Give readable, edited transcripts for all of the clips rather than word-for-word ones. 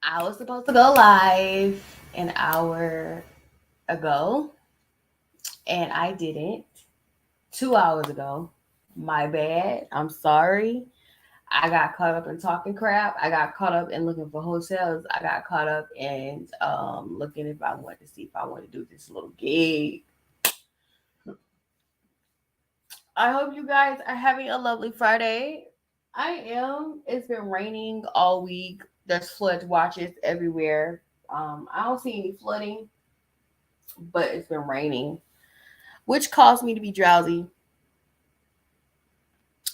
I was supposed to go live an hour ago, and I didn't. 2 hours ago. My bad. I'm sorry. I got caught up in talking crap. I got caught up in looking for hotels. I got caught up in looking if I wanted to see if I want to do this little gig. I hope you guys are having a lovely Friday. I am. It's been raining all week. There's flood watches everywhere. I don't see any flooding, but it's been raining, which caused me to be drowsy.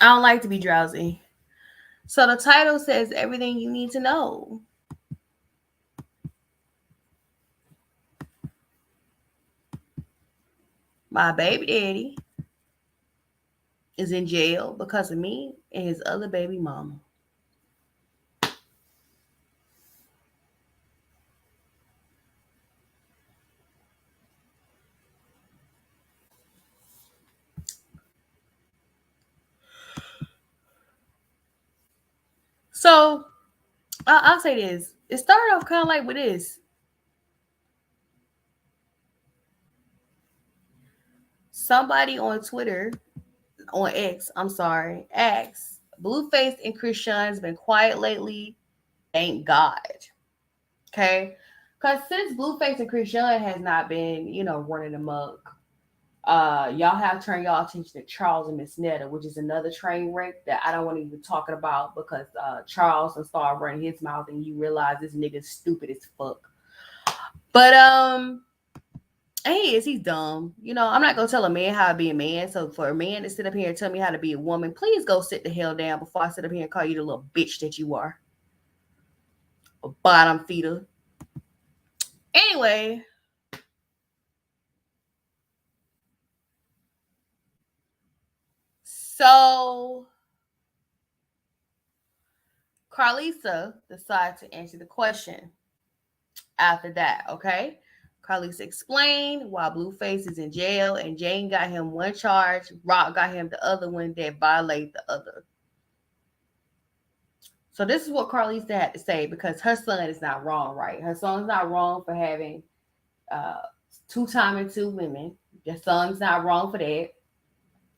I don't like to be drowsy. So the title says everything you need to know. My baby daddy is in jail because of me and his other baby mama. So I'll say this. It started off kind of like with this. Somebody on Twitter, on X, I'm sorry, X, Blueface and Christian's been quiet lately. Thank God. Okay? Because since Blueface and Christian has not been, running amok, y'all have turned y'all attention to Charles and Miss Netta, which is another train wreck that I don't want to even talking about because Charles and started running his mouth and you realize this nigga's stupid as fuck. But he's dumb. I'm not gonna tell a man how to be a man. So for a man to sit up here and tell me how to be a woman, please go sit the hell down before I sit up here and call you the little bitch that you are. A bottom feeder. Anyway, so Carlisa decided to answer the question after that, okay? Carlisa explained why Blueface is in jail and Jane got him one charge, Rock got him the other one that violate the other. So this is what Carlisa had to say because her son is not wrong, right? Her son's not wrong for having uh, two time and two women. Your son's not wrong for that.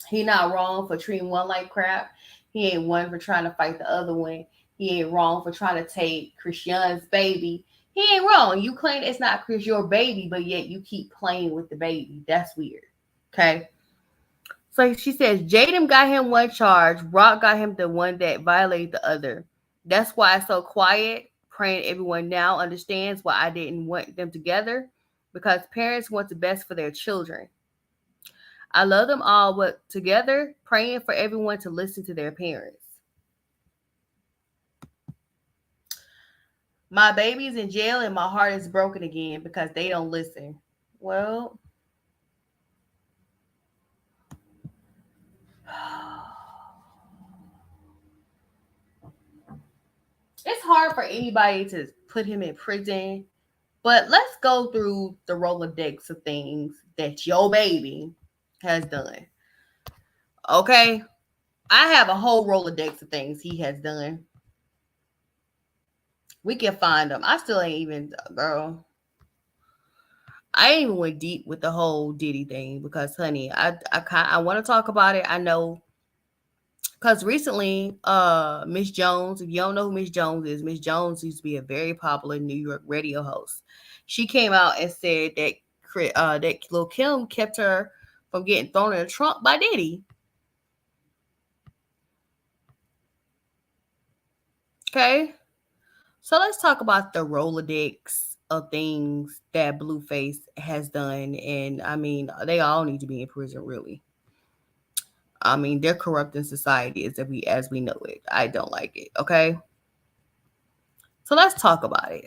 He not wrong for treating one like crap. He ain't one for trying to fight the other one. He ain't wrong for trying to take Christian's baby. He ain't wrong. You claim it's not Chris your baby, but yet you keep playing with the baby. That's weird. Okay. So she says Jaden got him one charge, Rock got him the one that violated the other. That's why it's so quiet. Praying everyone now understands why I didn't want them together. Because parents want the best for their children. I love them all, but together, praying for everyone to listen to their parents. My baby's in jail and my heart is broken again because they don't listen. Well, it's hard for anybody to put him in prison, but let's go through the Rolodex of things that your baby has done. Okay? I have a whole Rolodex of things he has done. We can find them. I still ain't even, girl. I ain't even went deep with the whole Diddy thing because, honey, I want to talk about it. I know because recently, Miss Jones. If you don't know who Miss Jones is, Miss Jones used to be a very popular New York radio host. She came out and said that that Lil Kim kept her from getting thrown in the trunk by Diddy. Okay, so let's talk about the Rolodex of things that Blueface has done, and I mean, they all need to be in prison, really. I mean, they're corrupting society as we know it. I don't like it. Okay, so let's talk about it.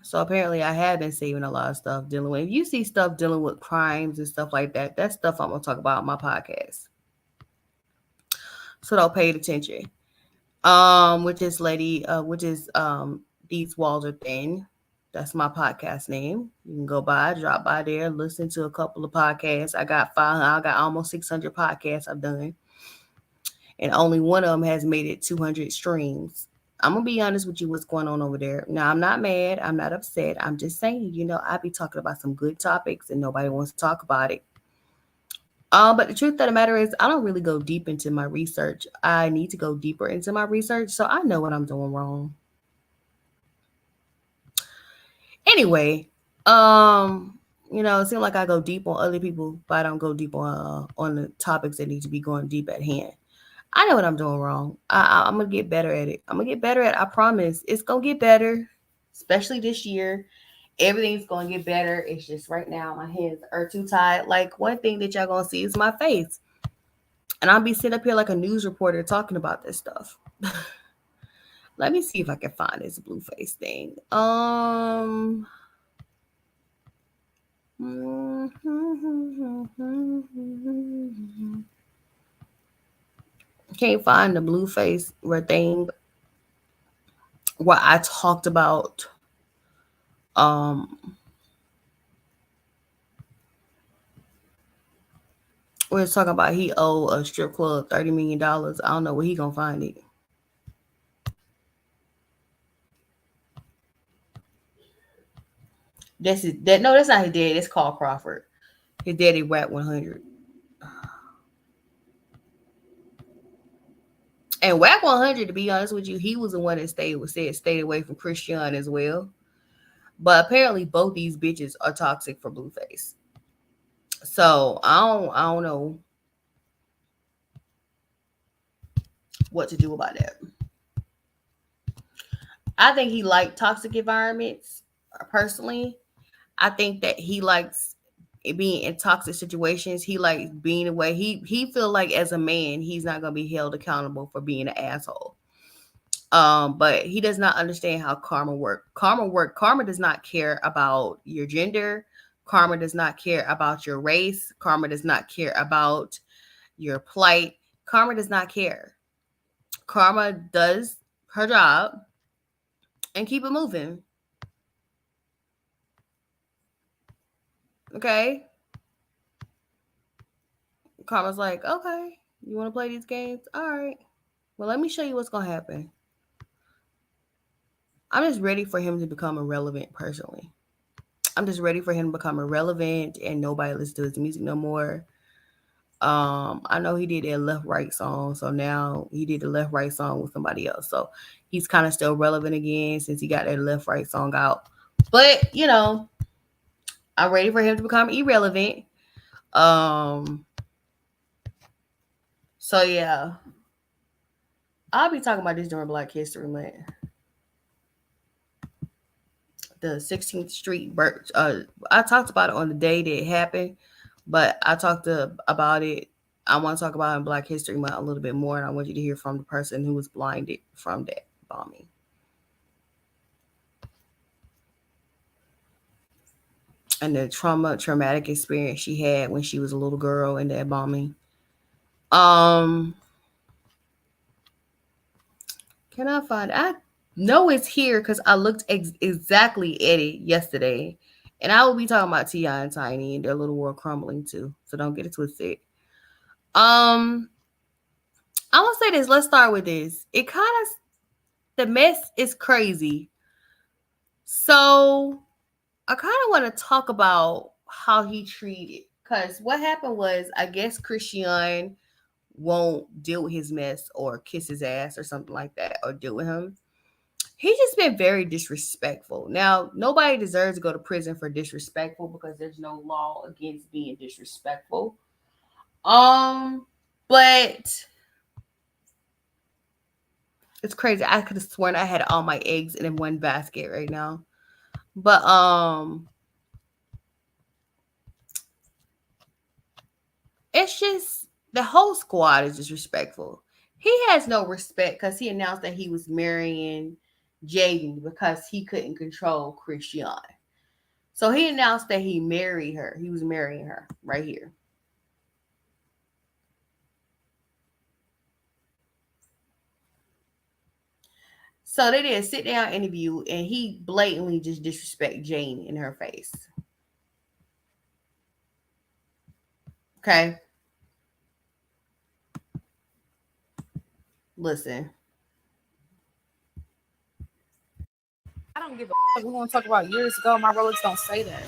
So apparently, I have been saving a lot of stuff dealing with. If you see stuff dealing with crimes and stuff like that, that's stuff I'm gonna talk about on my podcast. So don't pay attention. Which is lady, which is these walls are thin. That's my podcast name. You can go by, drop by there, listen to a couple of podcasts. I got almost 600 podcasts I've done, and only one of them has made it 200 streams. I'm gonna be honest with you, what's going on over there. Now, I'm not mad, I'm not upset. I'm just saying, I be talking about some good topics and nobody wants to talk about it. But the truth of the matter is, I don't really go deep into my research. I need to go deeper into my research so I know what I'm doing wrong. Anyway, um, it seems like I go deep on other people, but I don't go deep on the topics that need to be going deep at hand. I know what I'm doing wrong. I'm gonna get better at it. I'm gonna get better at it. I promise. It's gonna get better, especially this year. Everything's gonna get better. It's just right now my hands are too tied. Like one thing that y'all gonna see is my face, and I'll be sitting up here like a news reporter talking about this stuff. Let me see if I can find this blue face thing. Can't find the blue face thing where I talked about um we're talking about he owe a strip club $30 million. I don't know where he gonna find it. That's his, that no, that's not his dad. That's Carl Crawford. His daddy Wack 100. And Wack 100, to be honest with you, he was the one that stayed away from Christian as well. But apparently both these bitches are toxic for Blueface. So I don't know what to do about that. I think he liked toxic environments. Personally, I think that he likes being in toxic situations. He likes being away. He feel like as a man, he's not gonna be held accountable for being an asshole. But he does not understand how karma work. Karma does not care about your gender. Karma does not care about your race. Karma does not care about your plight. Karma does not care. Karma does her job and keep it moving. Okay? Karma's like, okay, you want to play these games? All right. Well, let me show you what's going to happen. I'm just ready for him to become irrelevant personally. I'm just ready for him to become irrelevant and nobody listens to his music no more. I know he did that left right song, so now he did the left right song with somebody else. So he's kind of still relevant again since he got that left right song out. But I'm ready for him to become irrelevant. Um, so yeah, I'll be talking about this during Black History Month. The 16th Street Birch. I talked about it on the day that it happened, but I talked about it. I want to talk about it in Black History Month a little bit more, and I want you to hear from the person who was blinded from that bombing. And the traumatic experience she had when she was a little girl in that bombing. Um, can I find? I know it's here because I looked exactly at it yesterday, and I will be talking about T.I. and Tiny and their little world crumbling too. So don't get it twisted. Um, I'm gonna say this. Let's start with this. It kind of the mess is crazy. So I kind of want to talk about how he treated. Cause what happened was, I guess Christian won't deal with his mess or kiss his ass or something like that or deal with him. He's just been very disrespectful. Now, nobody deserves to go to prison for disrespectful because there's no law against being disrespectful. Um, but it's crazy. I could have sworn I had all my eggs in one basket right now. But it's just the whole squad is disrespectful. He has no respect because he announced that he was marrying Jaden because he couldn't control Christian. So he announced that he married her. He was marrying her right here. So they did a sit down interview and he blatantly just disrespect Jane in her face. Okay. Listen. don't give a fuck. We want to talk about years ago. My Rolex don't say that.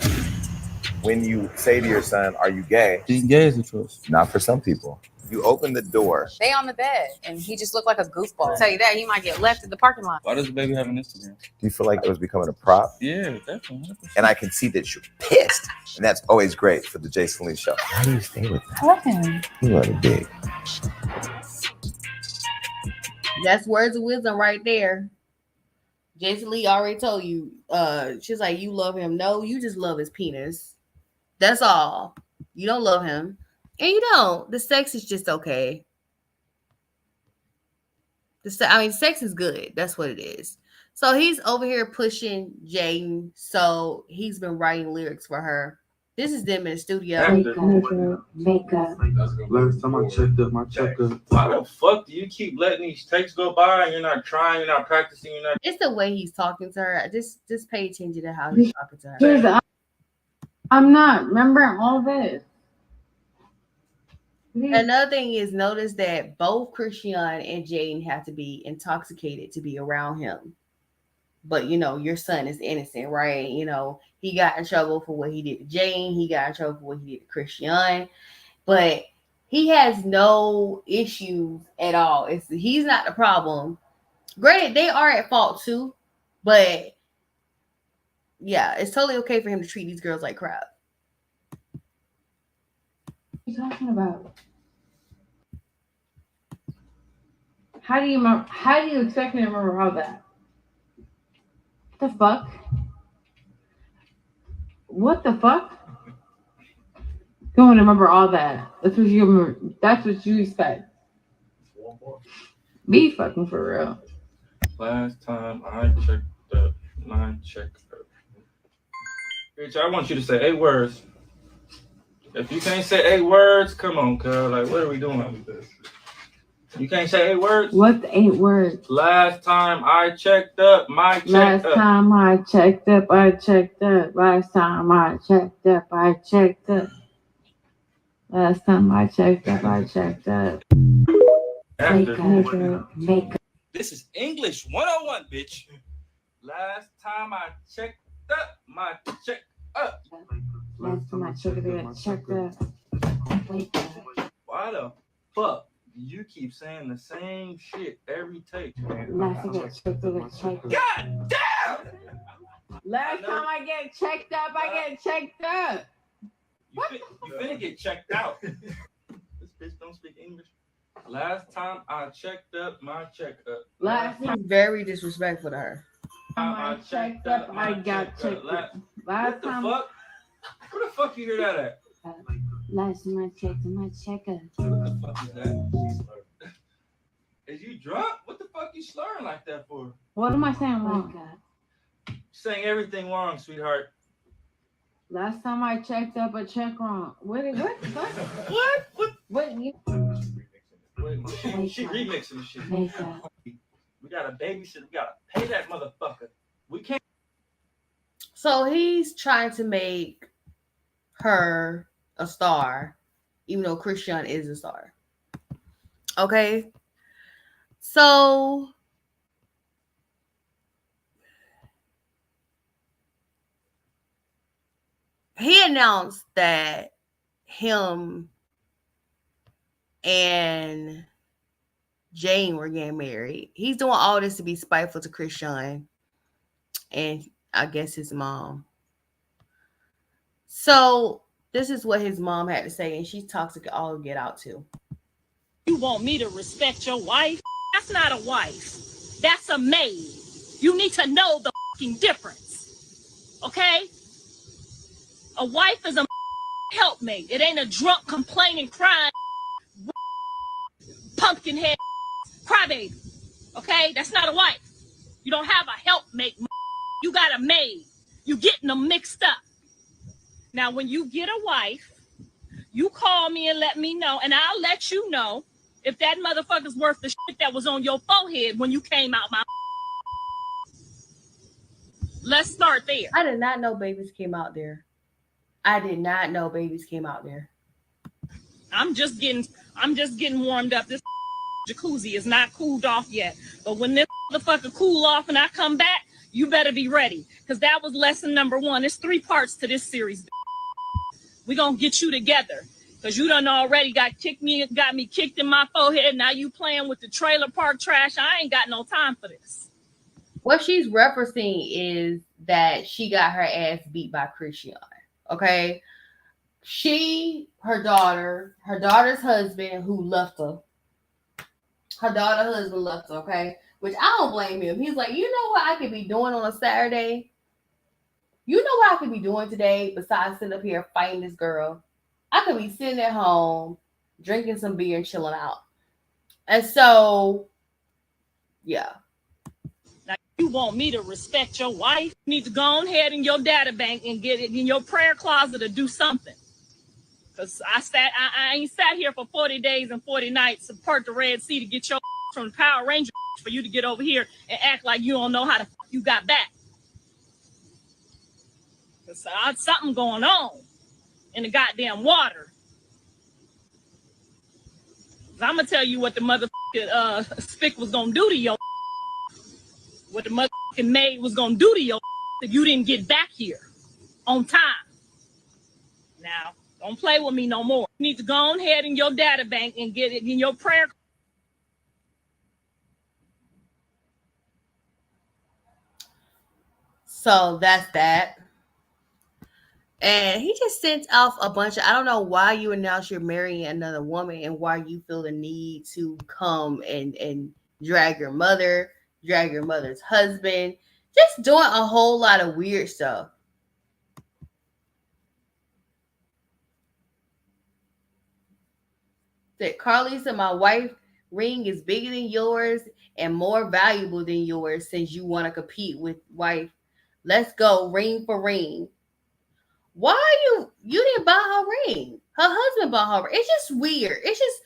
When you say to your son, "Are you gay?" Being gay is a choice. Not for some people. You open the door. They on the bed, and he just looked like a goofball. I'll tell you that, he might get left in the parking lot. Why does the baby have an Instagram? Do you feel like it was becoming a prop? Yeah, definitely. 100%. And I can see that you're pissed. And that's always great for the Jason Lee show. How do you stay with that? I love him. You love it big. That's words of wisdom right there. Jason Lee already told you. She's like, you love him. No, you just love his penis. That's all. You don't love him. And you don't. The sex is just okay. Sex is good. That's what it is. So he's over here pushing Jaden. So he's been writing lyrics for her. This is them in the studio. Makeup. Last time I checked up my checkup. Why the fuck do you keep letting these texts go by and you're not trying, you're not practicing, you're not... It's the way he's talking to her. Just pay attention to how he's talking to her. I'm not remembering all this. Another thing is, notice that both Christian and Jaden have to be intoxicated to be around him. But, your son is innocent, right? He got in trouble for what he did to Jaden. He got in trouble for what he did to Christian. But he has no issues at all. He's not the problem. Granted, they are at fault too. But, yeah, it's totally okay for him to treat these girls like crap. What are you talking about? How do you expect me to remember all that? The fuck? What the fuck? You want to remember all that? That's what you remember. That's what you expect. Be fucking for real. Last time I checked up my checkup. Bitch, I want you to say 8 words. If you can't say 8 words, come on, cuz. Like, what are we doing? You can't say 8 words? What's 8 words? Last time I checked up my checkup. Last time I checked up, I checked up. Last time I checked up, I checked up. Last time I checked up, I checked up. Makeup. This is English 101, bitch. Last time I checked up my checkup. Last time I checked up, Why the fuck you keep saying the same shit every take? Last time I checked up. God damn! Last time I get checked up, I get checked up. You finna get checked out. This bitch don't speak English. Last time I checked up my checkup. Last time He's very disrespectful to her. I checked up, I got checked up. What the fuck? Where the fuck you hear that at? Last time I checked up, my checkup. What the fuck is that? Is you drunk? What the fuck you slurring like that for? What am I saying wrong? Saying everything wrong, sweetheart. Last time I checked up, I checked wrong. What the fuck? What? What you? Wait, she remixing the shit. We gotta babysit. We gotta pay that motherfucker. We can't. So he's trying to make her a star, even though Christian is a star. Okay. So he announced that him and Jane were getting married. He's doing all this to be spiteful to Christian and I guess his mom. So this is what his mom had to say, and she's toxic all get out too. You want me to respect your wife? That's not a wife. That's a maid. You need to know the fucking difference. Okay? A wife is a helpmate. It ain't a drunk, complaining, crying, pumpkin head crybaby. Okay? That's not a wife. You don't have a helpmate. You got a maid. You getting them mixed up. Now, when you get a wife, you call me and let me know, and I'll let you know if that motherfucker's worth the shit that was on your forehead when you came out my. Let's start there. I did not know babies came out there. I did not know babies came out there. I'm just getting warmed up. This jacuzzi is not cooled off yet. But when this motherfucker cool off and I come back, You better be ready, because that was lesson number 1. There's 3 parts to this series. We're going to get you together, because you done already got me kicked in my forehead. Now you playing with the trailer park trash. I ain't got no time for this. What she's referencing is that she got her ass beat by Christian. Okay. Her daughter's husband who left her. Her daughter's husband left her, okay? Which I don't blame him. He's like, you know what I could be doing on a Saturday? You know what I could be doing today besides sitting up here fighting this girl? I could be sitting at home, drinking some beer and chilling out. And so, yeah. Now, you want me to respect your wife? You need to go on ahead in your data bank and get it in your prayer closet to do something. Because I ain't sat here for 40 days and 40 nights to part the Red Sea to get your from the Power Ranger for you to get over here and act like you don't know how to you got back. Because something going on in the goddamn water. I'm going to tell you what the motherfucking spick was going to do to your what the motherfucking maid was going to do to your if you didn't get back here on time. Now, don't play with me no more. You need to go on ahead in your data bank and get it in your prayer. So that's that. And he just sent off a bunch of, I don't know why you announce you're marrying another woman and why you feel the need to come and drag your mother's husband. Just doing a whole lot of weird stuff. That Carlisa, my wife, ring is bigger than yours and more valuable than yours since you want to compete with wife. Let's go ring for ring. Why you didn't buy her ring? Her husband bought her ring. It's just weird. It's just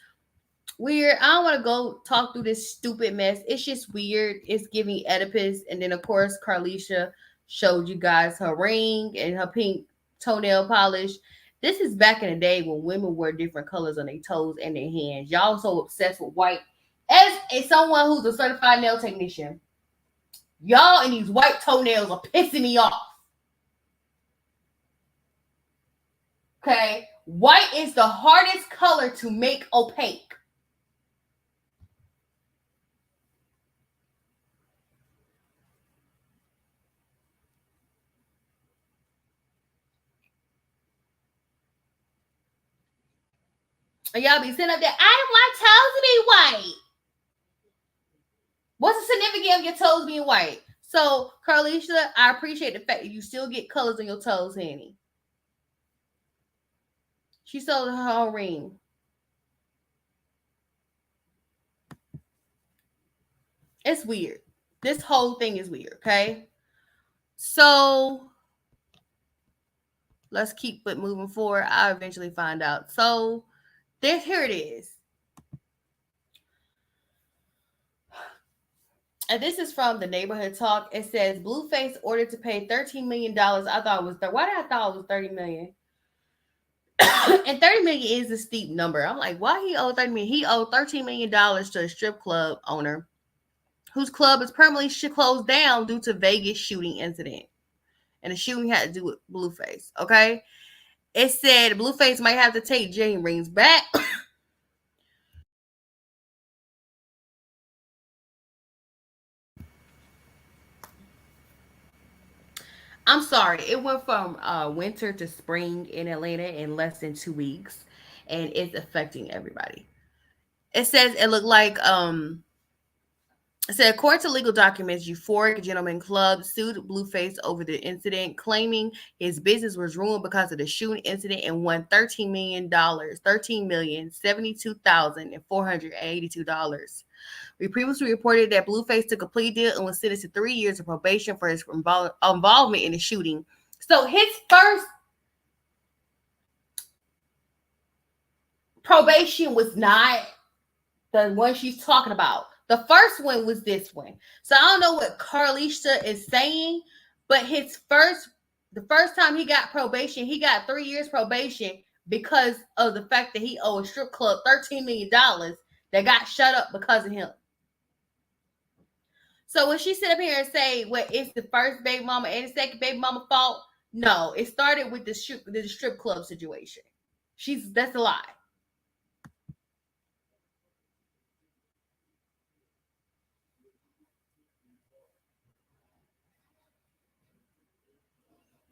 weird. I don't want to go talk through this stupid mess. It's just weird. It's giving Oedipus. And then, of course, Carlisha showed you guys her ring and her pink toenail polish. This is back in the day when women wear different colors on their toes and their hands. Y'all so obsessed with white. As someone who's a certified nail technician, y'all and these white toenails are pissing me off. Okay? White is the hardest color to make opaque. And y'all be sitting up there, I don't want toes to be white. What's the significance of your toes being white? So, Carlisha, I appreciate the fact that you still get colors on your toes, honey. She sold her whole ring. It's weird. This whole thing is weird, okay? So, let's keep it moving forward. I'll eventually find out. So, here it is. And this is from the Neighborhood Talk. It says, Blueface ordered to pay $13 million. I thought it was, why did I thought it was $30 million? And $30 million is a steep number. I'm like, why he owed $30 million? He owed $13 million to a strip club owner whose club is permanently closed down due to Vegas shooting incident. And the shooting had to do with Blueface, okay? It said Blueface might have to take Jane rings back. I'm sorry. It went from winter to spring in Atlanta in less than 2 weeks, and it's affecting everybody. It says it looked like it said according to legal documents, Euphoric Gentleman Club sued Blueface over the incident, claiming his business was ruined because of the shooting incident and won $13,072,482. We previously reported that Blueface took a plea deal and was sentenced to 3 years of probation for his involvement in the shooting. So his first probation was not the one she's talking about. The first one was this one. So I don't know what Carlisha is saying, but the first time he got probation, he got 3 years probation because of the fact that he owed a strip club $13 million that got shut up because of him. So when she sit up here and say, well, it's the first baby mama and the second baby mama fault, no, it started with the strip club situation. That's a lie.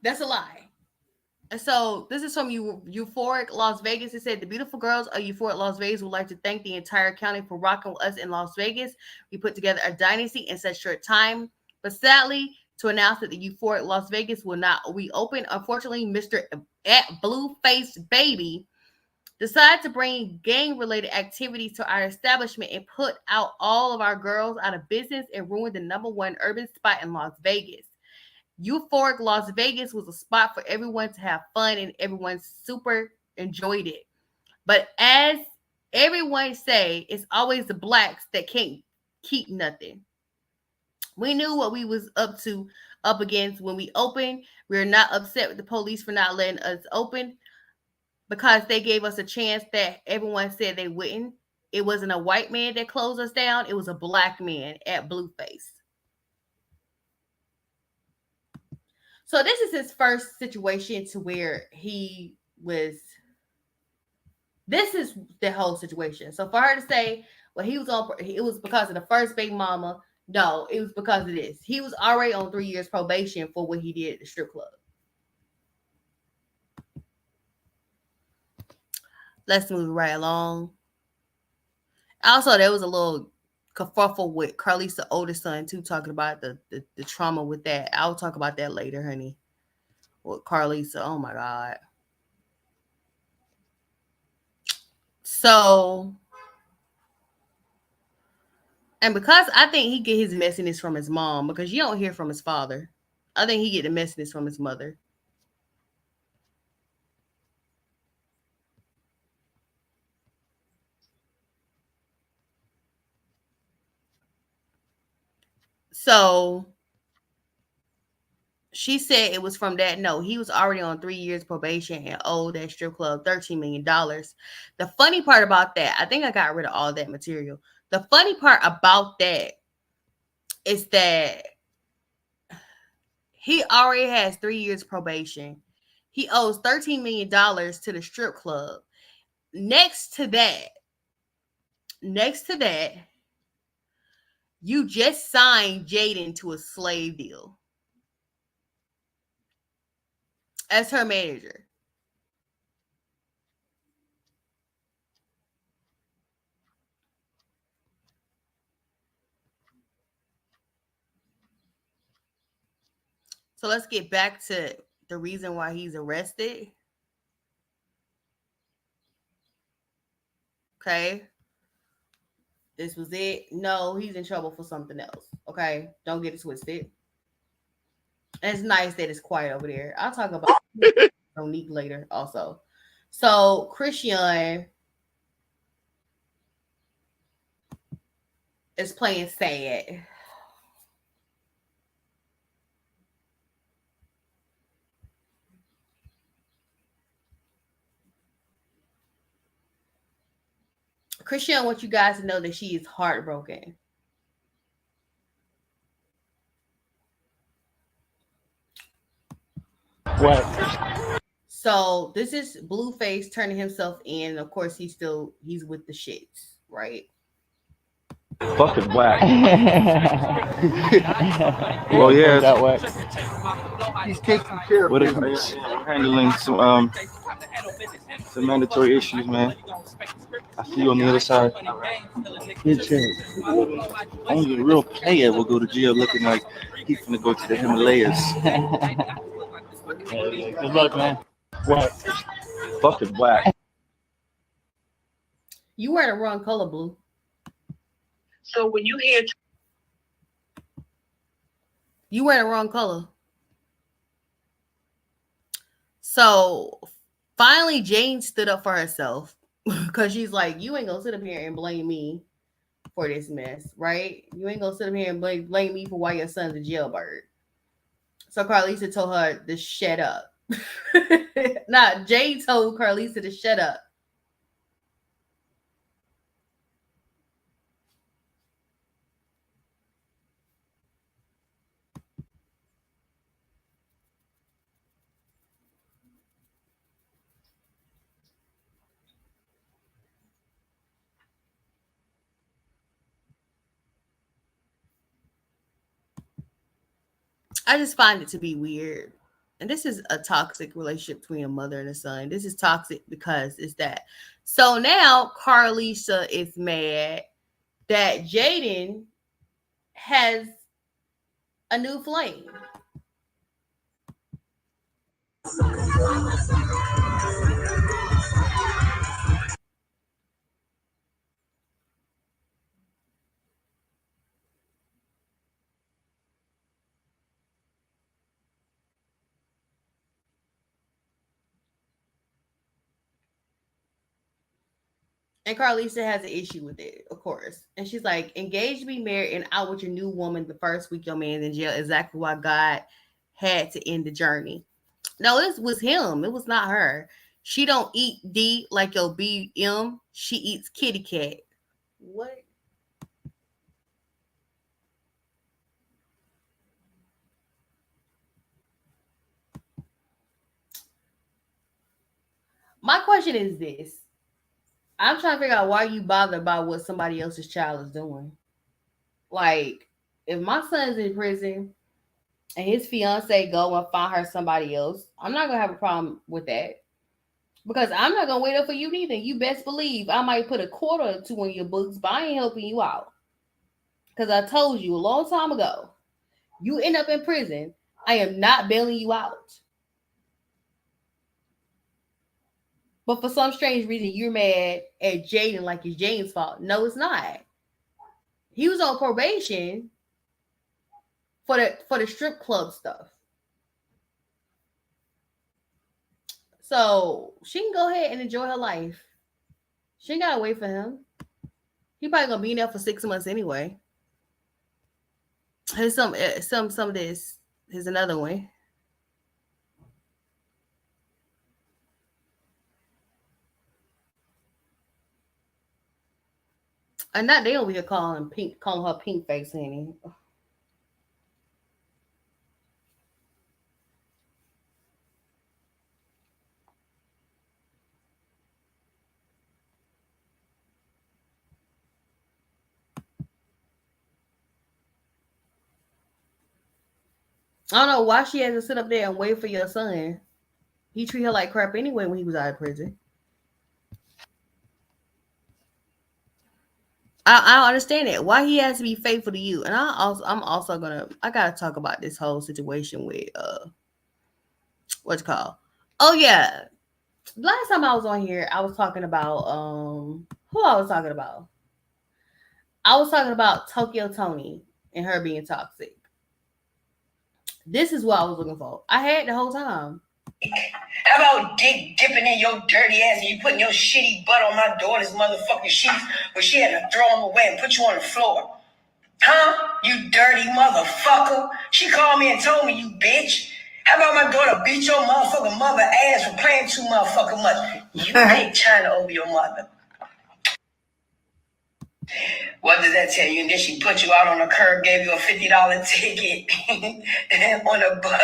That's a lie. So this is from Euphoric Las Vegas. It said, the beautiful girls of Euphoric Las Vegas would like to thank the entire county for rocking with us in Las Vegas. We put together a dynasty in such short time. But sadly, to announce that the Euphoric Las Vegas will not reopen, unfortunately, Mr. Blueface Baby decided to bring gang-related activities to our establishment and put out all of our girls out of business and ruined the #1 urban spot in Las Vegas. Euphoric Las Vegas was a spot for everyone to have fun, and everyone super enjoyed it. But as everyone say, it's always the blacks that can't keep nothing. We knew what we was up against when we opened. We're not upset with the police for not letting us open because they gave us a chance that everyone said they wouldn't. It wasn't a white man that closed us down. It was a black man at Blueface. So this is his first situation to where he was. This is the whole situation. So for her to say, well, he was on, it was because of the first baby mama. No, it was because of this. He was already on 3 years probation for what he did at the strip club. Let's move right along. Also, there was a little kerfuffle with Carlisa oldest son too, talking about the trauma with that. I'll talk about that later, honey. With Carlisa, oh my God. So, and because I think he get his messiness from his mom, because you don't hear from his father. I think he get the messiness from his mother. So she said it was from that. No, he was already on 3 years probation and owed that strip club $13 million. The funny part about that, I think I got rid of all that material. The funny part about that is that he already has 3 years probation. He owes $13 million to the strip club. Next to that, you just signed Jaden to a slave deal as her manager. So let's get back to the reason why he's arrested. Okay. This was it. No, he's in trouble for something else. Okay. Don't get it twisted. And it's nice that it's quiet over there. I'll talk about Monique later also. So Christian is playing sad. Christian, I want you guys to know that she is heartbroken. What? So this is Blueface turning himself in. Of course, he's with the shits, right? Fucking whack. Well, yeah. That way. He's taking care of it. We're handling some mandatory issues, man. I see you on the other side. Only a real player will go to jail looking like he's gonna go to the Himalayas. Good luck, man. What? Fucking whack. You wear the wrong color, Blue. So when you hear You wear the wrong color. So finally, Jane stood up for herself because she's like, you ain't gonna sit up here and blame me for this mess, right? You ain't gonna sit up here and blame me for why your son's a jailbird. So Carlisa told her to shut up. Nah, Jane told Carlisa to shut up. I just find it to be weird. And this is a toxic relationship between a mother and a son. This is toxic because it's that. So now Carlisha is mad that Jaden has a new flame. And Carlisa has an issue with it, of course. And she's like, engaged to be married and out with your new woman the first week your man's in jail. Exactly why God had to end the journey. No, it was him. It was not her. She don't eat D like your BM. She eats kitty cat. What? My question is this. I'm trying to figure out why you bothered by what somebody else's child is doing. Like, if my son's in prison and his fiance go and find her somebody else, I'm not gonna have a problem with that. Because I'm not gonna wait up for you neither. You best believe I might put a quarter or two in your books, but I ain't helping you out. Because I told you a long time ago, you end up in prison, I am not bailing you out. But for some strange reason, you're mad at Jaden like it's Jaden's fault. No, it's not. He was on probation for the strip club stuff. So she can go ahead and enjoy her life. She ain't gotta wait for him. He probably gonna be in there for 6 months anyway. Here's some of this. Here's another one. And not they over here calling her pink face, honey. I don't know why she has to sit up there and wait for your son. He treated her like crap anyway when he was out of prison. I don't understand it. Why he has to be faithful to you. And I'm also I gotta talk about this whole situation with what's it called? Oh yeah. Last time I was on here, I was talking about who I was talking about. I was talking about Tokyo Tony and her being toxic. This is what I was looking for. I had the whole time. How about dick dipping in your dirty ass and you putting your shitty butt on my daughter's motherfucking sheets where she had to throw them away and put you on the floor? Huh? You dirty motherfucker. She called me and told me, you bitch. How about my daughter beat your motherfucking mother ass for playing too motherfucking much? You take China over your mother. What does that tell you? And then she put you out on the curb, gave you a $50 ticket on a bus,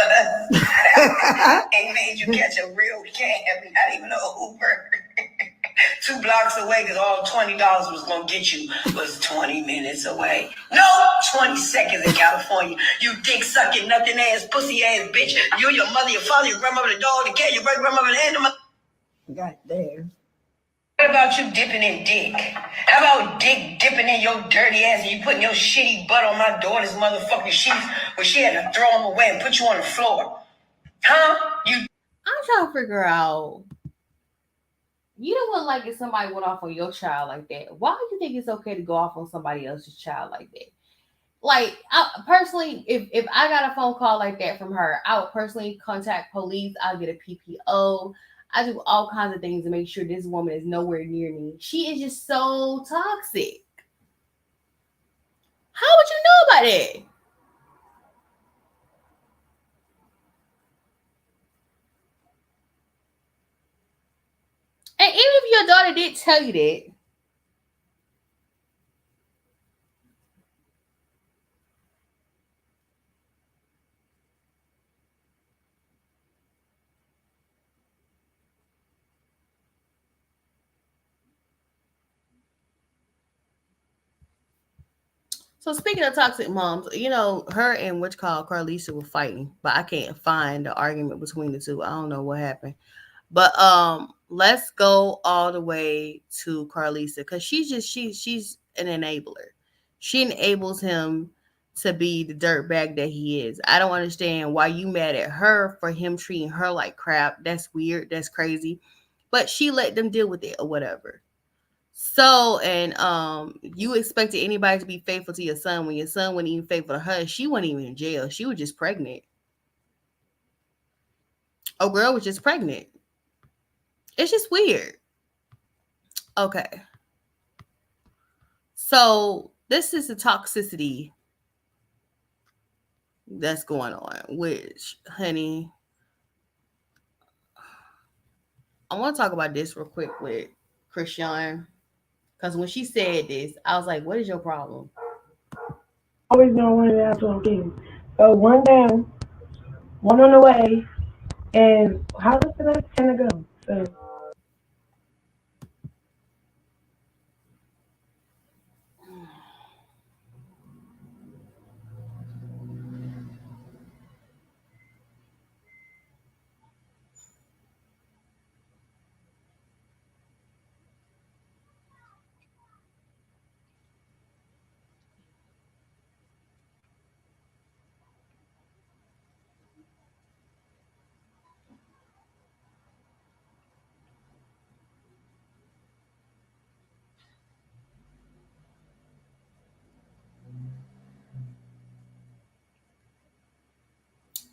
and made you catch a real cab, not even an Uber. 2 blocks away, because all $20 was going to get you was 20 minutes away. No, 20 seconds in California. You dick sucking, nothing ass, pussy ass bitch. You, your mother, your father, your grandmother, the dog, the cat, your great grandmother, the animal. God damn. What about you dipping in dick? How about dick dipping in your dirty ass and you putting your shitty butt on my daughter's motherfucking sheets where she had to throw them away and put you on the floor? Huh? I'm trying to figure out. You don't want like if somebody went off on your child like that. Why do you think it's okay to go off on somebody else's child like that? Like, I, personally, if I got a phone call like that from her, I would personally contact police. I'll get a PPO. I do all kinds of things to make sure this woman is nowhere near me. She is just so toxic. How would you know about it? And even if your daughter did tell you that, So speaking of toxic moms, you know, her and which called Carlisa were fighting, but I can't find the argument between the two. I don't know what happened. But let's go all the way to Carlisa because she's an enabler. She enables him to be the dirtbag that he is. I don't understand why you mad at her for him treating her like crap. That's weird. That's crazy. But she let them deal with it or whatever. So, and you expected anybody to be faithful to your son when your son wasn't even faithful to her. She wasn't even in jail. She was just pregnant. Oh, girl was just pregnant. It's just weird. Okay. So this is the toxicity that's going on, which, honey, I want to talk about this real quick with Christian. Because when she said this, I was like, what is your problem? Always know one of the actual things. So one down, one on the way, and how does the next 10 to go? So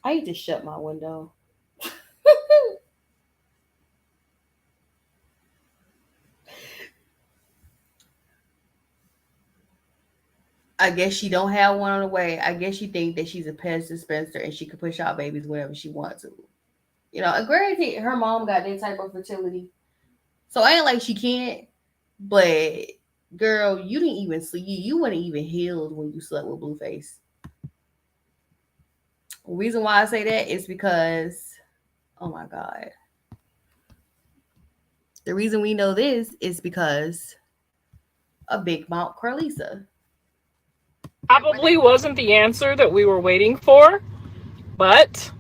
I need to shut my window. I guess she don't have one on the way. I guess she think that she's a pest dispenser and she can push out babies whenever she wants to. You know, granted, her mom got that type of fertility. So I ain't like she can't, but girl, you didn't even sleep. You weren't even healed when you slept with Blueface. The reason why I say that is because, oh my God. The reason we know this is because of Big Mouth Carlisa. Probably wasn't the answer that we were waiting for, but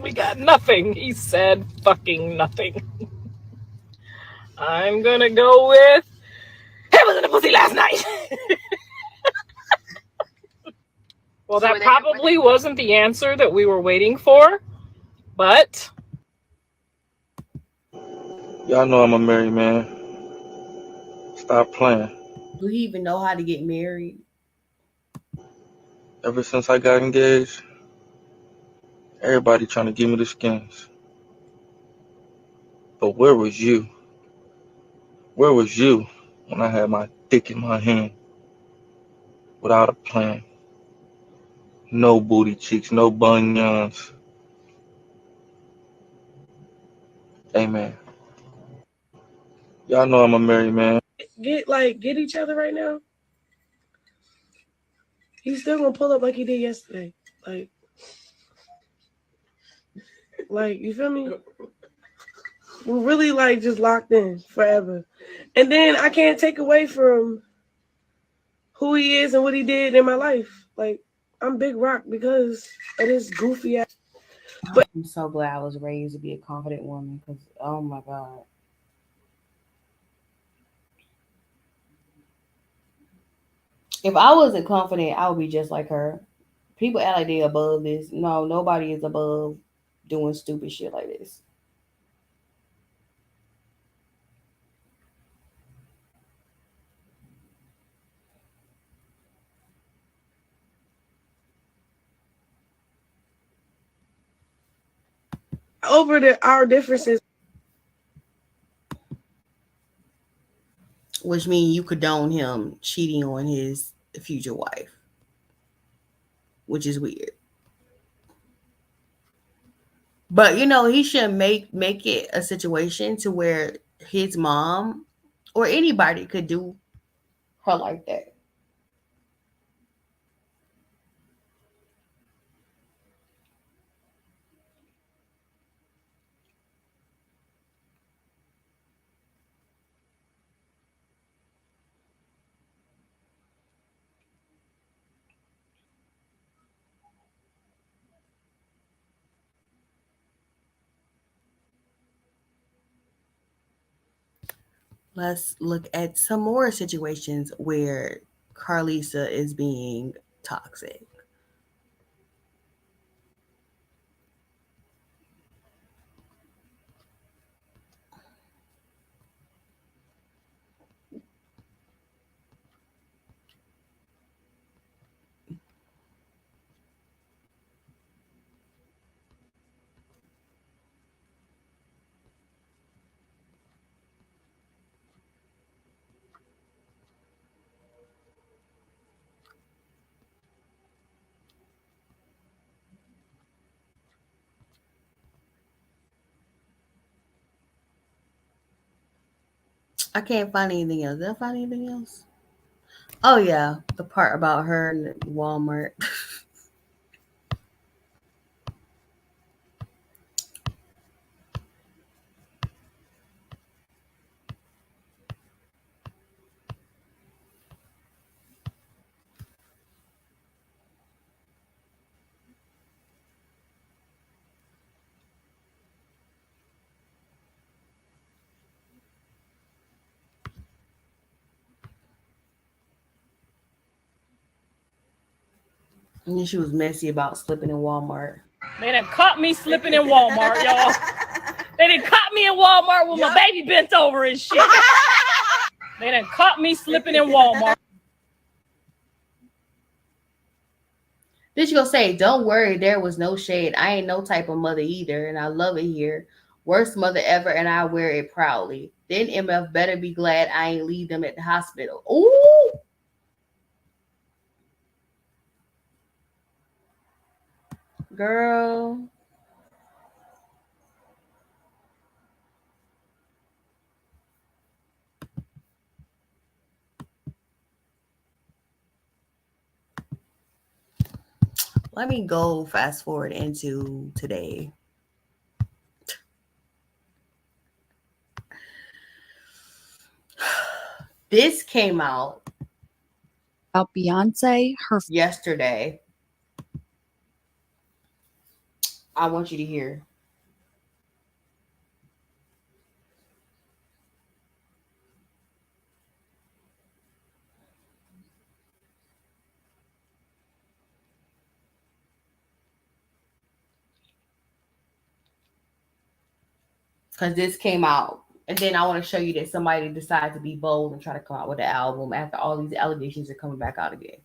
we got nothing. He said fucking nothing. I'm gonna go with it was in the pussy last night. Well, that probably wasn't the answer that we were waiting for, but Y'all know I'm a married man. Stop playing. Do he even know how to get married? Ever since I got engaged, everybody trying to give me the skins. But where was you? Where was you when I had my dick in my hand without a plan? No booty cheeks, no bunions. Amen. Y'all know I'm a married man. get each other right now. He's still gonna pull up like he did yesterday. Like you feel me? We're really like just locked in forever. And then I can't take away from who he is and what he did in my life. Like I'm Big Rock because of this goofy ass. But I'm so glad I was raised to be a confident woman because, oh my God. If I wasn't confident, I would be just like her. People act like they're above this. No, nobody is above doing stupid shit like this. Over our differences. Which means you condone him cheating on his future wife, which is weird. But you know, he should make it a situation to where his mom or anybody could do her like that. let's look at some more situations where Carlisa is being toxic. I can't find anything else. Did I find anything else? Oh yeah, the part about her in Walmart. And then she was messy about slipping in Walmart. They done caught me slipping in Walmart, y'all. They done caught me in Walmart with my baby bent over and shit. They done caught me slipping in Walmart. Then she gonna say, "Don't worry, there was no shade. I ain't no type of mother either, and I love it here. Worst mother ever, and I wear it proudly." Then MF better be glad I ain't leave them at the hospital. Ooh. Girl. Let me go fast forward into today. This came out about Beyonce, her yesterday. I want you to hear. Because this came out. And then I want to show you that somebody decided to be bold and try to come out with an album after all these allegations are coming back out again.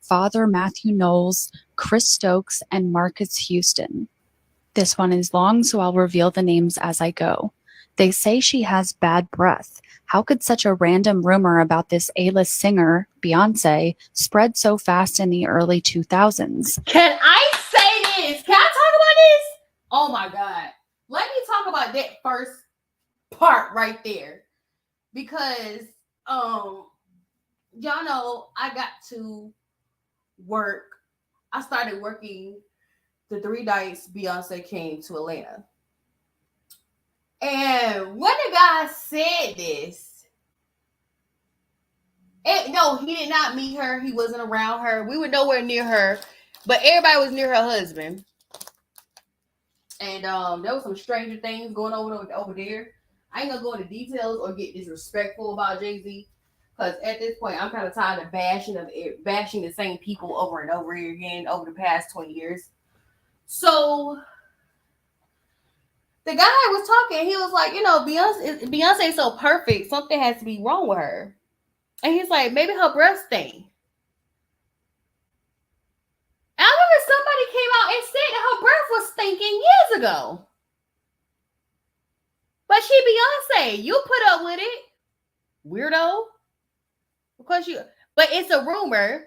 Father Matthew Knowles, Chris Stokes, and Marcus Houston. This one is long, so I'll reveal the names as I go. They say she has bad breath. How could such a random rumor about this A-list singer, Beyonce, spread so fast in the early 2000s? Can I say this? Can I talk about this? Oh my God. Let me talk about that first part right there. Because y'all know I got to work. I started working the 3 nights Beyonce came to Atlanta. And when the guy said this, no, he did not meet her. He wasn't around her. We were nowhere near her, but everybody was near her husband. And there was some stranger things going on over there. I ain't gonna go into details or get disrespectful about Jay-Z, because at this point I'm kind of tired of bashing the same people over and over again over the past 20 years. So the guy was talking. He was like, Beyonce is so perfect. Something has to be wrong with her. And he's like, maybe her breath stink. I remember somebody came out and said that her breath was stinking years ago. But she Beyonce. You put up with it. Weirdo. But it's a rumor.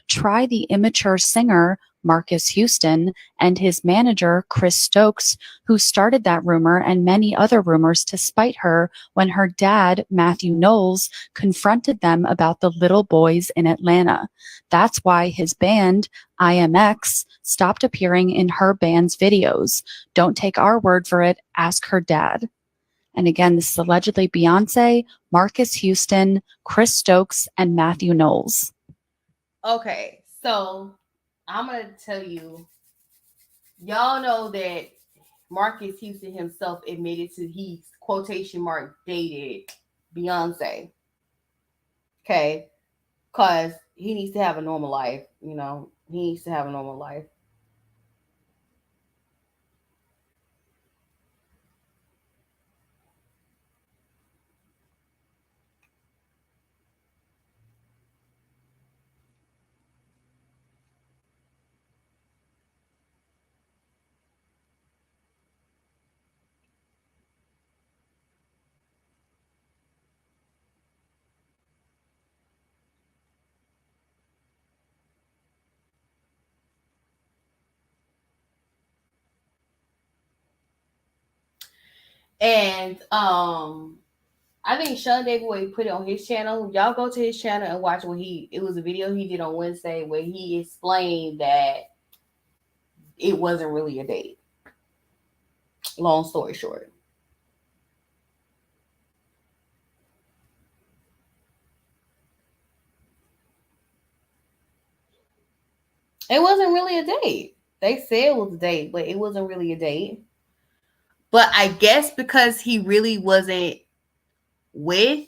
Try the immature singer, Marcus Houston, and his manager, Chris Stokes, who started that rumor and many other rumors to spite her when her dad, Matthew Knowles, confronted them about the little boys in Atlanta. That's why his band, IMX, stopped appearing in her band's videos. Don't take our word for it, ask her dad. And again, this is allegedly Beyonce, Marcus Houston, Chris Stokes, and Matthew Knowles. Okay, so I'm going to tell you, y'all know that Marcus Houston himself admitted to he quotation mark dated Beyonce. Okay, because he needs to have a normal life. You know, he needs to have a normal life. And I think Sean David put it on his channel. Y'all go to his channel and watch what it was a video he did on Wednesday where he explained that it wasn't really a date. Long story short. It wasn't really a date. They said it was a date, but it wasn't really a date. But I guess because he really wasn't it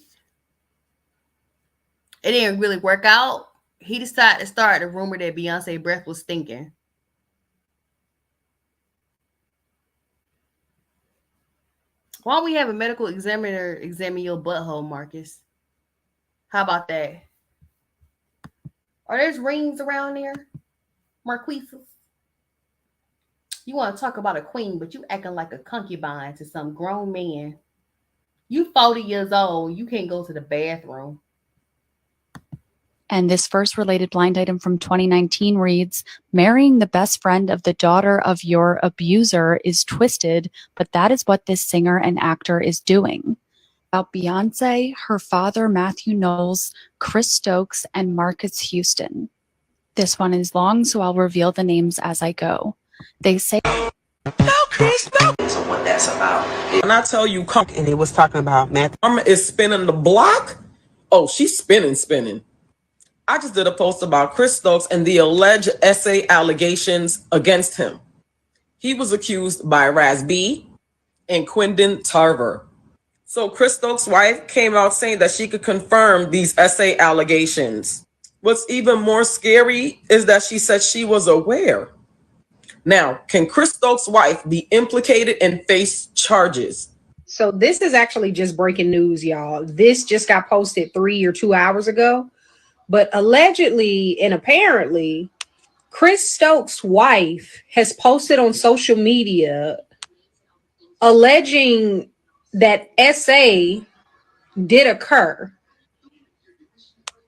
didn't really work out, he decided to start a rumor that Beyonce breath was stinking. Why don't we have a medical examiner examine your butthole, Marcus? How about that? Are there rings around there, Marquise? You want to talk about a queen, but you acting like a concubine to some grown man. You 40 years old. You can't go to the bathroom. And this first related blind item from 2019 reads, marrying the best friend of the daughter of your abuser is twisted, but that is what this singer and actor is doing. About Beyonce, her father, Matthew Knowles, Chris Stokes, and Marcus Houston. This one is long, so I'll reveal the names as I go. They say, no, Chris, no. So what that's about. When I tell you, and they was talking about Matthew. Mama is spinning the block. Oh, she's spinning. I just did a post about Chris Stokes and the alleged essay allegations against him. He was accused by Raz B and Quindon Tarver. So Chris Stokes' wife came out saying that she could confirm these essay allegations. What's even more scary is that she said she was aware. Now, can Chris Stokes' wife be implicated and face charges? So this is actually just breaking news, y'all. This just got posted 3 or 2 hours ago. But allegedly and apparently, Chris Stokes' wife has posted on social media alleging that SA did occur.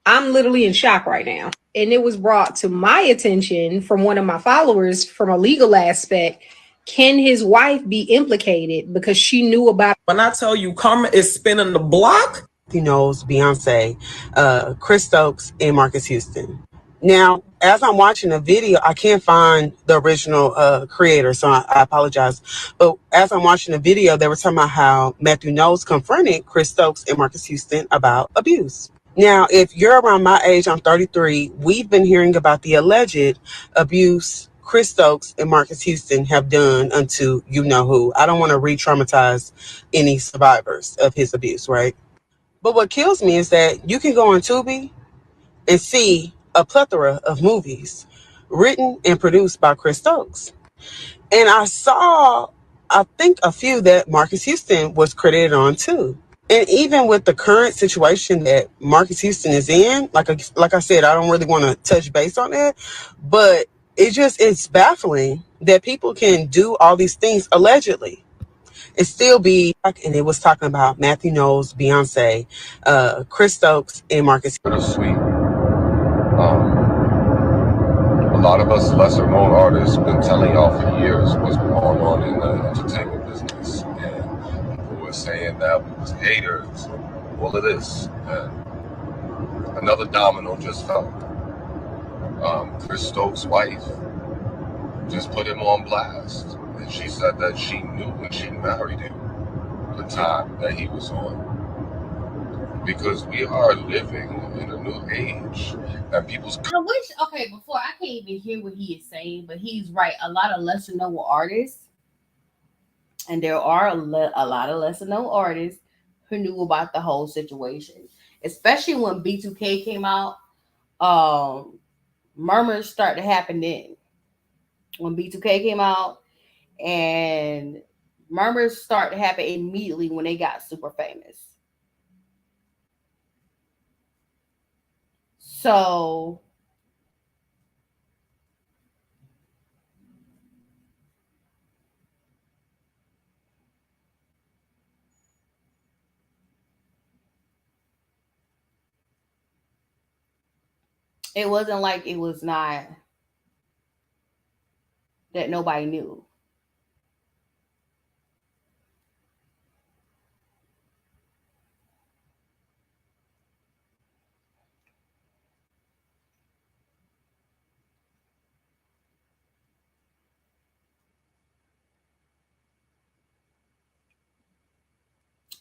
I'm literally in shock right now. And it was brought to my attention from one of my followers from a legal aspect. Can his wife be implicated because she knew about? When I tell you Karma is spinning the block, he knows Beyonce, Chris Stokes, and Marcus Houston. Now, as I'm watching the video, I can't find the original creator, so I apologize. But as I'm watching the video, they were talking about how Matthew Knowles confronted Chris Stokes and Marcus Houston about abuse. Now, if you're around my age, I'm 33, we've been hearing about the alleged abuse Chris Stokes and Marcus Houston have done unto you-know-who. I don't want to re-traumatize any survivors of his abuse, right? But what kills me is that you can go on Tubi and see a plethora of movies written and produced by Chris Stokes. And I saw, I think, a few that Marcus Houston was credited on too. And even with the current situation that Marcus Houston is in, like I said, I don't really want to touch base on that, but it's baffling that people can do all these things allegedly and still be, and it was talking about Matthew Knowles, Beyonce, Chris Stokes, and Marcus. Pretty sweet. A lot of us lesser known artists been telling y'all for years what's going on in the entertainment business, and people were saying that we was haters, all of this, and another domino just fell. Chris Stokes' wife just put him on blast, and she said that she knew when she married him the time that he was on, because we are living in a new age and people's. Before I can't even hear what he is saying, but he's right. A lot of lesser known artists And there are a lot of lesser known artists who knew about the whole situation, especially when B2K came out. Murmurs started to happen then. When B2K came out, and murmurs start to happen immediately when they got super famous. So it wasn't like it was not that nobody knew.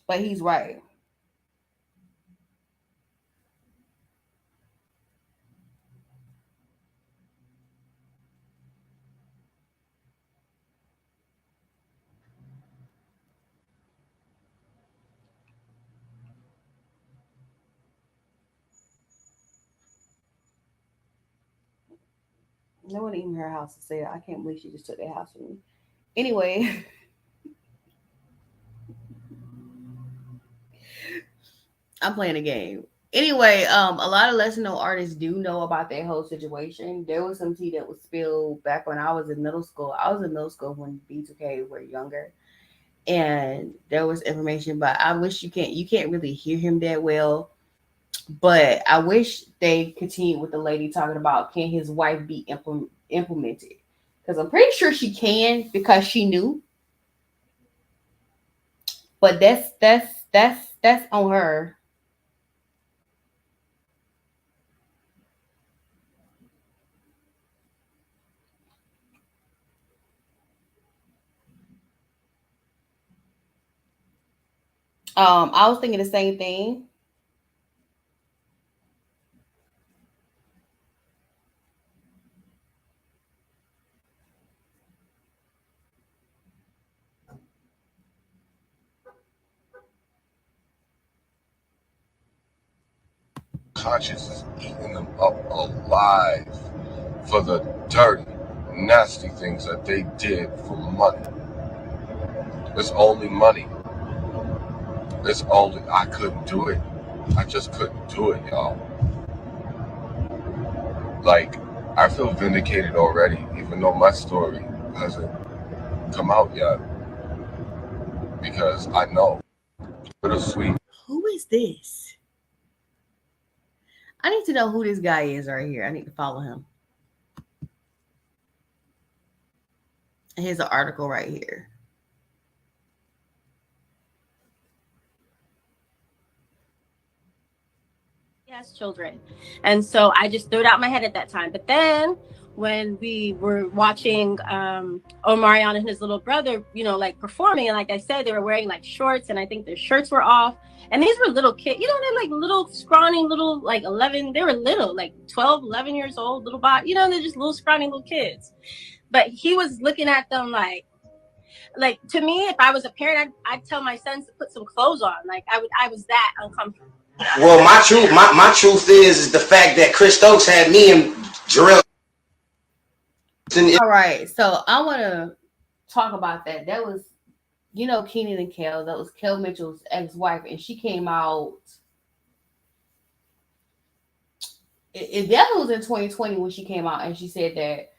But he's right. No one even her house to say that. I can't believe she just took their house from me. Anyway, I'm playing a game. Anyway, a lot of lesser known artists do know about that whole situation. There was some tea that was spilled back when I was in middle school. I was in middle school when B2K were younger, and there was information. But I wish you can't really hear him that well. But I wish they continued with the lady talking about can his wife be implemented, because I'm pretty sure she can because she knew. But that's on her. I was thinking the same thing. Conscience is eating them up alive for the dirty, nasty things that they did for money. It's only money. I couldn't do it. I just couldn't do it, y'all. Like, I feel vindicated already, even though my story hasn't come out yet. Because I know. Bittersweet. Who is this? I need to know who this guy is right here. I need to follow him. Here's an article right here. Has children, and so I just threw it out my head at that time. But then when we were watching Omarion and his little brother, like performing, and like I said, they were wearing like shorts, and I think their shirts were off, and these were little kids, they're like little scrawny little, like 11, they were little, like 12, 11 years old, little body, they're just little scrawny little kids. But he was looking at them like to me, if I was a parent, I'd tell my sons to put some clothes on. Like I was that uncomfortable. Well, my truth is the fact that Chris Stokes had me and Jarrell. All right, so I want to talk about that. That was, Kenan and Kel. That was Kel Mitchell's ex-wife, and she came out. It definitely was in 2020 when she came out, and she said that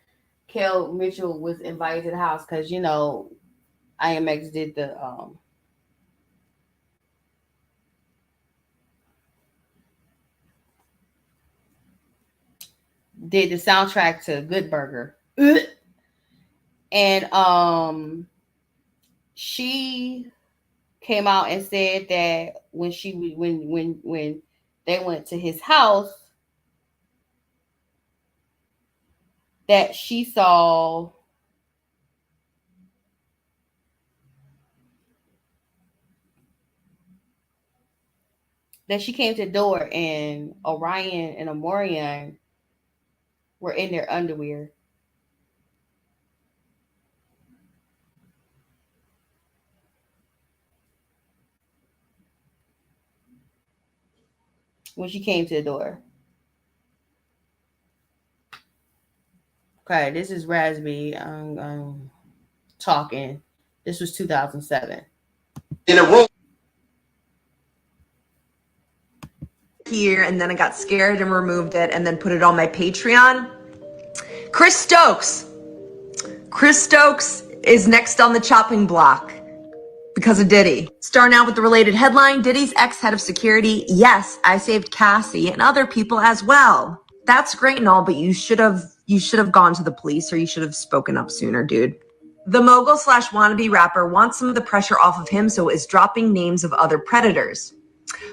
Kel Mitchell was invited to the house because IMX did the soundtrack to Good Burger. And she came out and said that when they went to his house, that she saw that she came to the door and Orion and Omarion were in their underwear. when she came to the door. Okay, this is Raspy talking. This was 2007. In a room here, and then I got scared and removed it and then put it on my Patreon. Chris Stokes. Chris Stokes is next on the chopping block because of Diddy. Starting out with the related headline, Diddy's ex-head of security. Yes, I saved Cassie and other people as well. That's great and all, but you should have gone to the police, or you should have spoken up sooner, dude. The mogul / wannabe rapper wants some of the pressure off of him, so is dropping names of other predators.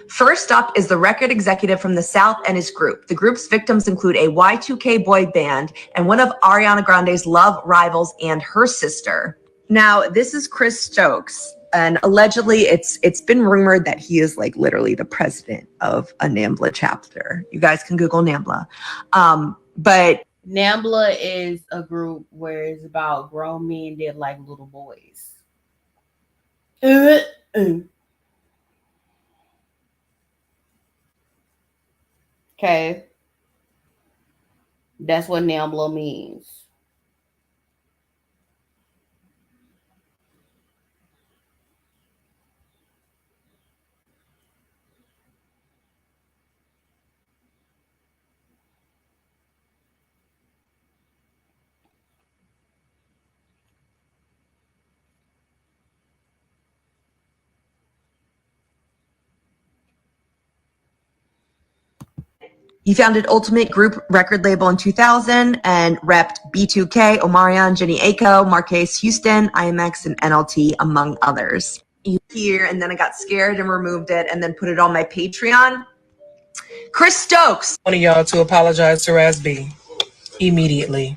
First up is the record executive from the South and his group. The group's victims include a Y2K boy band and one of Ariana Grande's love rivals and her sister. Now, this is Chris Stokes, and allegedly it's been rumored that he is like literally the president of a NAMBLA chapter. You guys can Google NAMBLA. But NAMBLA is a group where it's about grown men that like little boys. Okay. That's what NAMBLA means. he founded Ultimate Group record label in 2000 and repped B2K, Omarion, Jenny Aiko, Marques Houston, IMX, and NLT, among others. Here, and then I got scared and removed it and then put it on my Patreon. Chris Stokes. I want y'all to apologize to Raspy immediately.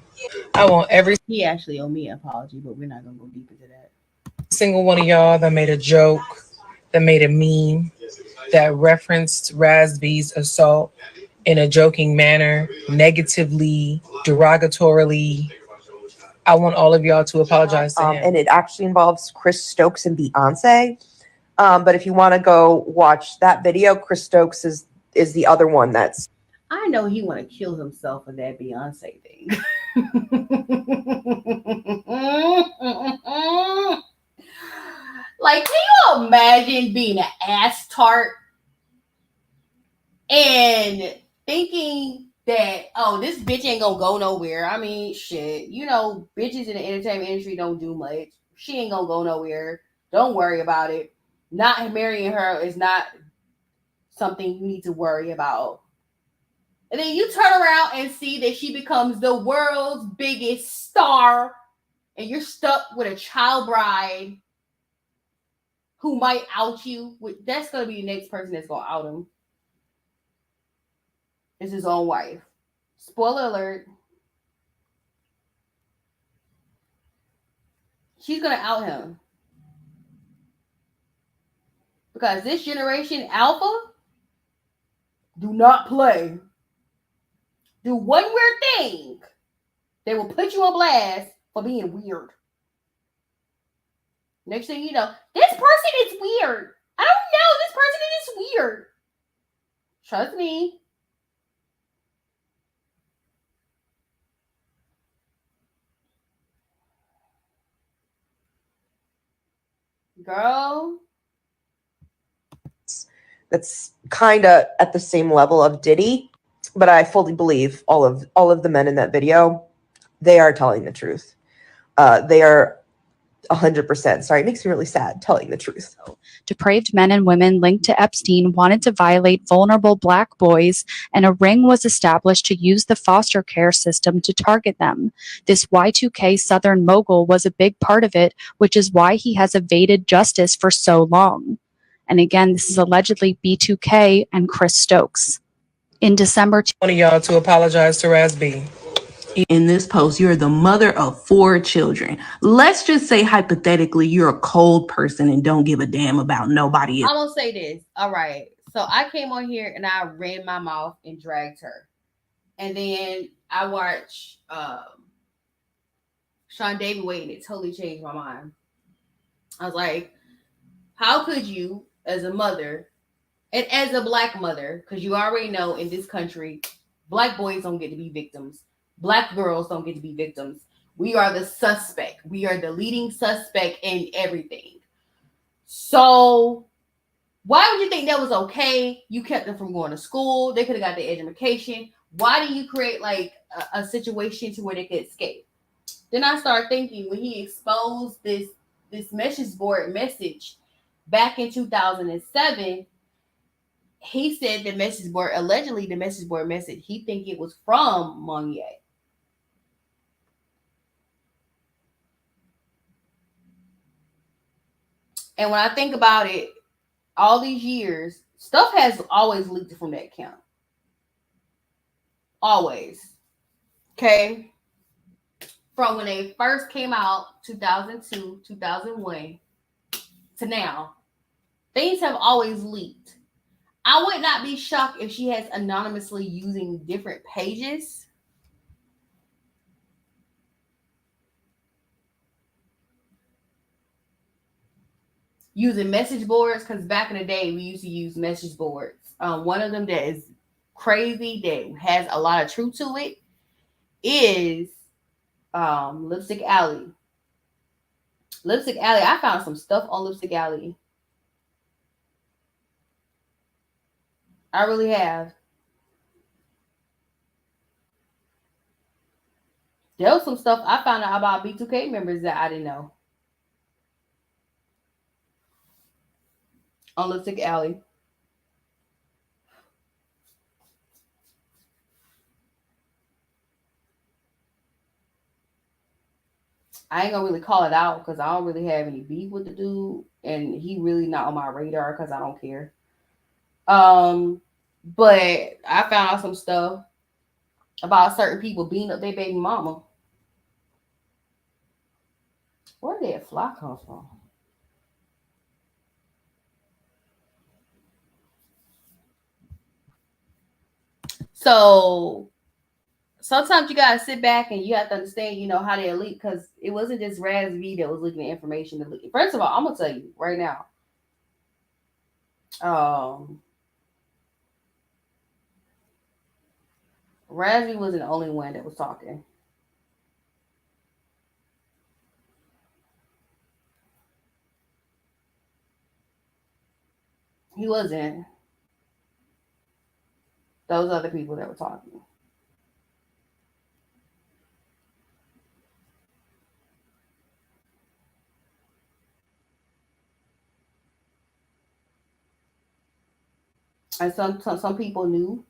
I want every He actually owe me an apology, but we're not gonna go deep into that. single one of y'all that made a joke, that made a meme, that referenced Raspy's assault in a joking manner, negatively, derogatorily. I want all of y'all to apologize to him. And it actually involves Chris Stokes and Beyonce. But if you want to go watch that video, Chris Stokes is the other one that's. I know he want to kill himself for that Beyonce thing. Like, can you imagine being an ass tart and thinking that, oh, this bitch ain't gonna go nowhere? I mean, shit, you know, bitches in the entertainment industry don't do much. She ain't gonna go nowhere. Don't worry about it. Not marrying her is not something you need to worry about. And then you turn around and see that she becomes the world's biggest star, and you're stuck with a child bride who might out you. That's going to be the next person that's going to out him. It's his own wife. Spoiler alert. She's going to out him. Because this generation alpha do not play. Do one weird thing, they will put you on blast for being weird. Next thing you know, this person is weird. I don't know. This person is weird. Trust me. Girl. That's kind of at the same level of Diddy, but I fully believe all of the men in that video, they are telling the truth. They are 100%. Sorry, it makes me really sad telling the truth. Depraved men and women linked to Epstein wanted to violate vulnerable Black boys, and a ring was established to use the foster care system to target them. This Y2K Southern mogul was a big part of it, which is why he has evaded justice for so long. And again, this is allegedly B2K and Chris Stokes. In December, I want y'all to apologize to Raspy. In this post, you're the mother of 4 children. Let's just say hypothetically you're a cold person and don't give a damn about nobody else. I'm gonna say this. All right. So I came on here and I ran my mouth and dragged her. And then I watched Sean David Wade, and it totally changed my mind. I was like, how could you, as a mother, And as a black mother, because you already know in this country, black boys don't get to be victims. Black girls don't get to be victims. We are the suspect. We are the leading suspect in everything. So why would you think that was okay? You kept them from going to school. They could have got their education. Why do you create like a situation to where they could escape? Then I started thinking when he exposed this message board message back in 2007, he said the message board, allegedly the message board message, he think it was from Monye. And when I think about it, all these years, stuff has always leaked from that account. Always. Okay? From when they first came out, 2002, 2001, to now, things have always leaked. I would not be shocked if she has anonymously using different pages. Using message boards, because back in the day, we used to use message boards. One of them that is crazy, that has a lot of truth to it, is Lipstick Alley. Lipstick Alley, I found some stuff on Lipstick Alley. I really have. There was some stuff I found out about B2K members that I didn't know. On Lipstick Alley. I ain't gonna really call it out because I don't really have any beef with the dude, and he really not on my radar because I don't care. But I found out some stuff about certain people beating up their baby mama. Where did that fly come from? So sometimes you gotta sit back and you have to understand, you know, how they leak, because it wasn't just Raz V that was leaking the information. First of all, I'm gonna tell you right now. Raz V wasn't the only one that was talking. He wasn't. Those other people that were talking. And some people knew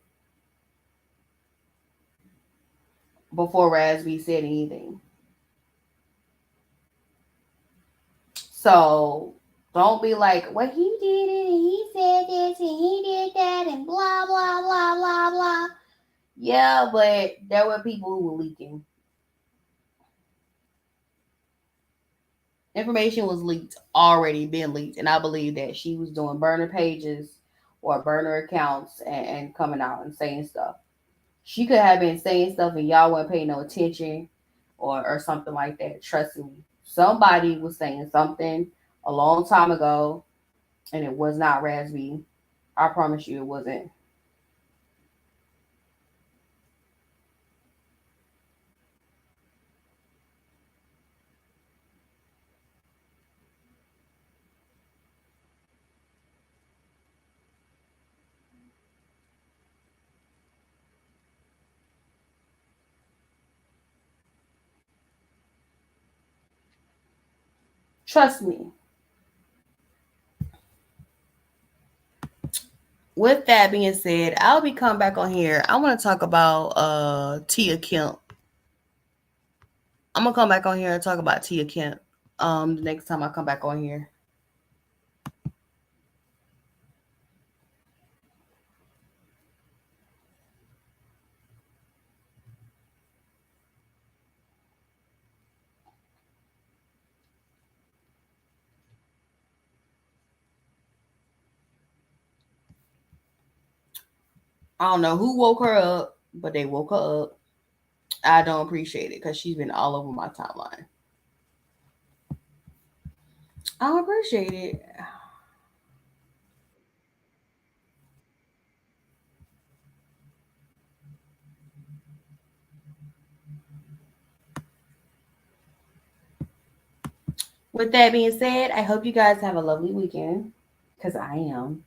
before Raz V said anything. So don't be like, well, he did it and he said this and he did that and blah, blah, blah, blah, blah. Yeah, but there were people who were leaking. Information was leaked, already been leaked. And I believe that she was doing burner pages or burner accounts and coming out and saying stuff. She could have been saying stuff and y'all wouldn't pay no attention or something like that. Trust me. Somebody was saying something a long time ago and it was not Raz V. I promise you it wasn't. Trust me. With that being said, I'll be coming back on here. I want to talk about Tia Kemp. I'm gonna come back on here and talk about Tia Kemp the next time I come back on here. I don't know who woke her up, but they woke her up. I don't appreciate it because she's been all over my timeline. I don't appreciate it. With that being said, I hope you guys have a lovely weekend, because I am.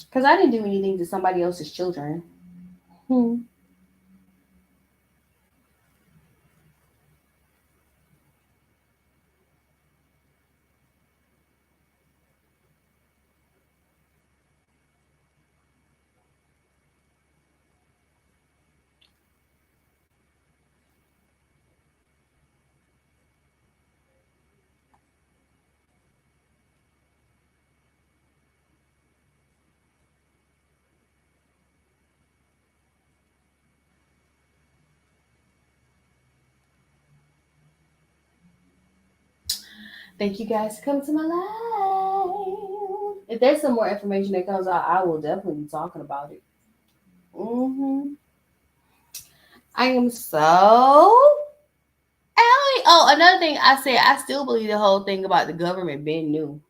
Because I didn't do anything to somebody else's children. Thank you guys for coming to my live. If there's some more information that comes out, I will definitely be talking about it. I am so Allie. Oh, another thing I said, I still believe the whole thing about the government being new.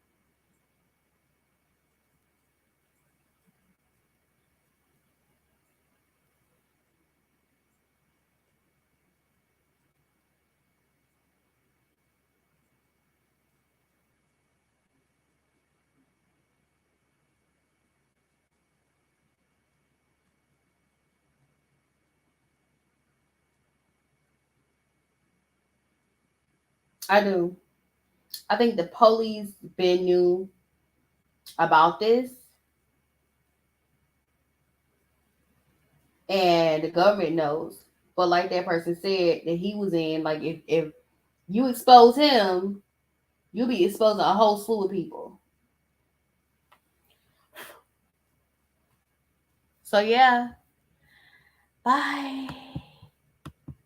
I do. I think the police been new about this, and the government knows. But like that person said that he was in, like if you expose him, you'll be exposing a whole slew of people. So yeah. Bye.